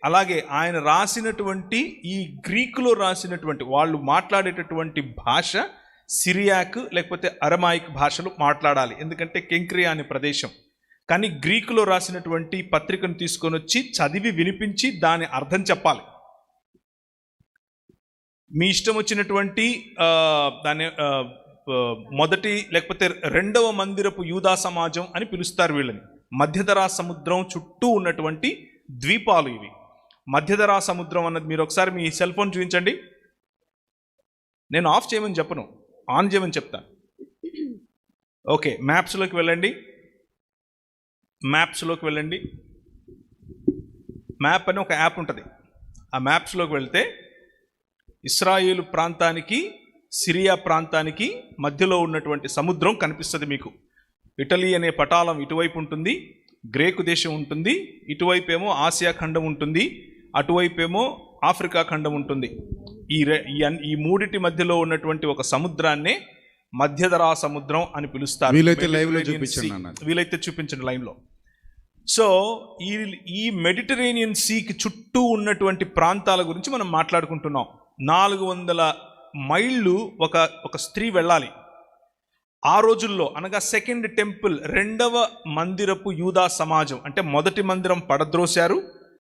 అలాగే ఆయన రాసినటువంటి ఈ గ్రీకులో రాసినటువంటి వాళ్ళు మాట్లాడేటటువంటి భాష సిరియాక్ లేకపోతే అరమాయిక్ భాషలు మాట్లాడాలి, ఎందుకంటే కెంక్రియా అనే ప్రదేశం. కానీ గ్రీకులో రాసినటువంటి పత్రికను తీసుకొని వచ్చి చదివి వినిపించి దాని అర్థం చెప్పాలి. మీ ఇష్టం వచ్చినటువంటి దాని మొదటి లేకపోతే రెండవ మందిరపు యూదా సమాజం అని పిలుస్తారు వీళ్ళని. మధ్యధరా సముద్రం చుట్టూ ఉన్నటువంటి ద్వీపాలు ఇవి. మధ్యధరా సముద్రం అన్నది మీరు ఒకసారి మీ సెల్ ఫోన్ చూపించండి. నేను ఆఫ్ చేయమని చెప్పను, ఆన్ చేయమని చెప్తాను. ఓకే, మ్యాప్స్లోకి వెళ్ళండి. మ్యాప్ అని ఒక యాప్ ఉంటుంది. ఆ మ్యాప్స్లోకి వెళ్తే ఇస్రాయేలు ప్రాంతానికి సిరియా ప్రాంతానికి మధ్యలో ఉన్నటువంటి సముద్రం కనిపిస్తుంది మీకు. ఇటలీ అనే పటాలం ఇటువైపు ఉంటుంది, గ్రేకు దేశం ఉంటుంది, ఇటువైపు ఏమో ఆసియా ఖండం ఉంటుంది, అటువైపు ఏమో ఆఫ్రికా ఖండం ఉంటుంది. ఈ మూడిటి మధ్యలో ఉన్నటువంటి ఒక సముద్రాన్నే మధ్యధరా సముద్రం అని పిలుస్తారు. వీలైతే చూపించండి లైవ్లో. సో ఈ మెడిటరేనియన్ సీకి చుట్టూ ఉన్నటువంటి ప్రాంతాల గురించి మనం మాట్లాడుకుంటున్నాం. 400 మైళ్ళు ఒక స్త్రీ వెళ్ళాలి. ఆ రోజుల్లో అనగా సెకండ్ టెంపుల్, రెండవ మందిరపు యూదా సమాజం, అంటే మొదటి మందిరం పడద్రోశారు,